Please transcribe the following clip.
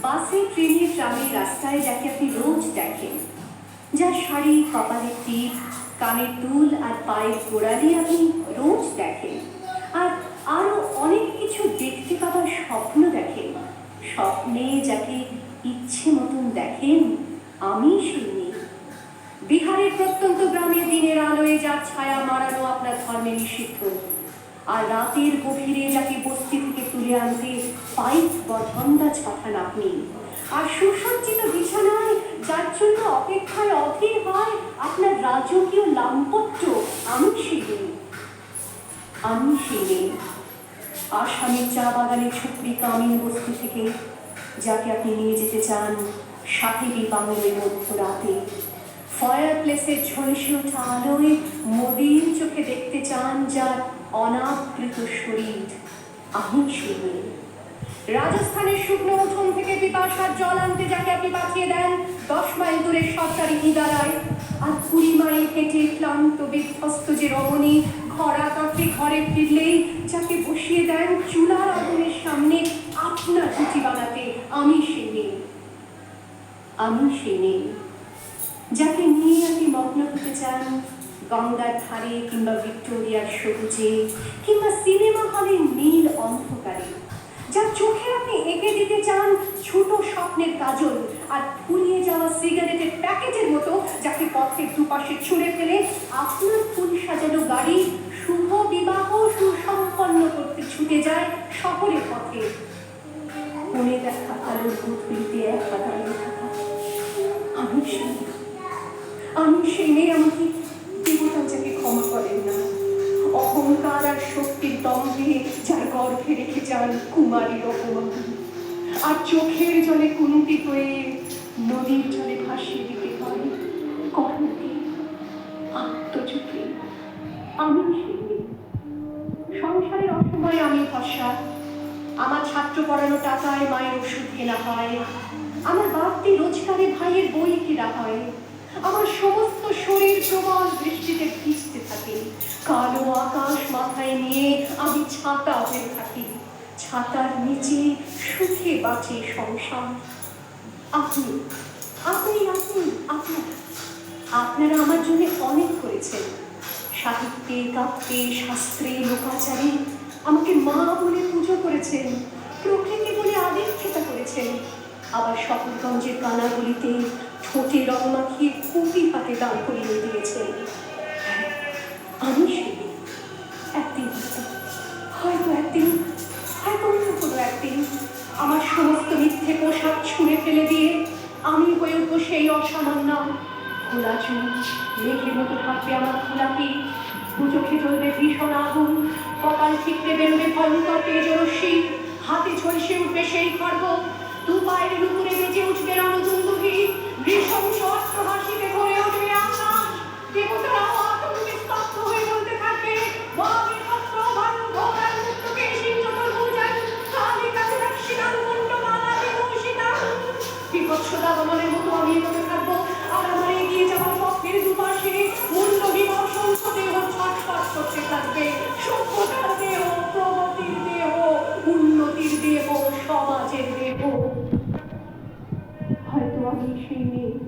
বাসে, ট্রেনে, ট্রামে, রাস্তায় যাকে আপনি রোজ দেখেন, যার শাড়ি, কপালের টিপ, কানের দুল আর পায়ের গোড়ালি আপনি রোজ দেখেন, আর আরো অনেক কিছু দেখতে পাবার স্বপ্ন দেখেন, স্বপ্নে যাকে ইচ্ছে মতন দেখেন, আমি সেই মেয়ে। বিহারের প্রত্যন্ত গ্রামে দিনের আলোয় যার ছায়া মারানো আপনার ধর্মে নিষিদ্ধ, আর রাতের গভীরে যাকে বস্তি থেকে তুলে আনতে পাইপ বন্ধা পাঠান আপনি, আর সুসজ্জিত বিছানায় যার জন্য অপেক্ষায় অধীর হয় আপনার রাজকীয় লাম্পট্য, আমি সেই মেয়ে। আমি সেই মেয়ে। আসামের চা বাগানের ঝুপড়ি কামিন বস্তি থেকে যাকে আপনি নিয়ে যেতে চান সাহেবী বাংলোয় মধ্যরাতে, ফায়ার প্লেসের ঝলসে ওঠা আলোয় মদির চোখে দেখতে চান যার অনাবৃত শরীর, আমি সেই মেয়ে। রাজস্থানের শুকনো উঠোন থেকে পিপাসার জল আনতে যাকে আপনি পাঠিয়ে দেন 10 মাইল দূরের সরকারি ইদারায়, আর 20 মাইল হেঁটে ক্লান্ত বিধ্বস্ত যে রমণী খরা কাঠে ঘরে ফিরলেই যাকে বসিয়ে দেন চুলার আগুনের সামনে আপনার রুটি বানাতে, আমি সেই মেয়ে। আমি সেই মেয়ে যাকে নিয়ে আপনি মগ্ন হতে চান গঙ্গার ধারে কিংবা ভিক্টোরিয়ার সবুজে কিংবা সিনেমা হলের নীল অন্ধকারে, যার চোখে আপনি এঁকে দিতে চান ছোট স্বপ্নের কাজল, আর ফুরিয়ে যাওয়া সিগারেটের প্যাকেটের মতো যাকে পথের দুপাশে ছুঁড়ে ফেলে আপনার ফুল সাজানো গাড়ি শুভ বিবাহ সুসম্পন্ন করতে ছুটে যায় শহরের পথে। মনে দেখা আলোর বুথগুলিতে এক পাতায় থাকা, আমি সেই মেয়ে। আমাকে দেবতা যাকে ক্ষমা করেন না, অহংকার আর শক্তির দম্ভে যার গর্ভে রেখে যান কুমারীর অপমান, আর চোখের জলে কুনুটি হয়ে নদীর জলে ভাসিয়ে দিতে হয় কর্ণকে আত্মচোখে, আমি সেই মেয়ে। সংসারের অসময়ে আমি ভরসা, আমার ছাত্র পড়ানো টাকায় মায়ের ওষুধ কেনা হয়, আমার বাড়তি রোজগারে ভাইয়ের বই কেনা হয়, আমার সমস্ত শরীর প্রবল বৃষ্টিতে ভিজতে থাকে, কালো আকাশ মাথায় নিয়ে আমি ছাতা হয়ে থাকি, ছাতার নিচে সুখে বাঁচে সংসার। আপনি আপনি আপনি আপনারা আপনারা আমার জন্য অনেক করেছেন, সাহিত্যে, কাব্যে, শাস্ত্রে, লোকাচারে আমাকে মা বলে পুজো করেছেন, প্রকৃতি বলে আদিক্ষেতা করেছেন, আবার শহরগঞ্জের কানাগুলিতে ঠোঁটে রং মাখিয়ে কুপি হাতে দাঁড় করিয়ে দিয়েছেন। আমি সেই একদিন হয়তো অন্য কোনো একদিন আমার সমস্ত মিথ্যে পোশাক ছুঁড়ে ফেলে দিয়ে আমি হয়ে উঠবো সেই অসামান্য। খোলা চুল, মেঘের মতো থাকবে আমার খোলা পিঠ, দু চোখে জ্বলবে ভীষণ আগুন, কপাল ঠিকরে বেরোবে ভয়ঙ্কর তেজরশ্মি, হাতে ঝলসে উঠবে সেই খড়গ, দু পায়ের নুপুরে বেজে উঠবে রণদুন্দুভি, নৃশংস অস্ত্র হাসিতে ভরে উঠবে আকাশ, দেবতারাও আতঙ্কে স্তব্ধ হয়ে বলতে থাকবে বিভৎসতা দমনের মতো আমি এগোতে থাকবো, আর আমার এগিয়ে যাওয়ার পথের দুপাশে মূল্য বিমর্ষ দেহ ছটফট করতে থাকবে, সভ্যতার দেহ, প্রগতির দেহ, উন্নতির দেহ, সমাজের দেহ। হয়তো আমি সেই মেয়ে।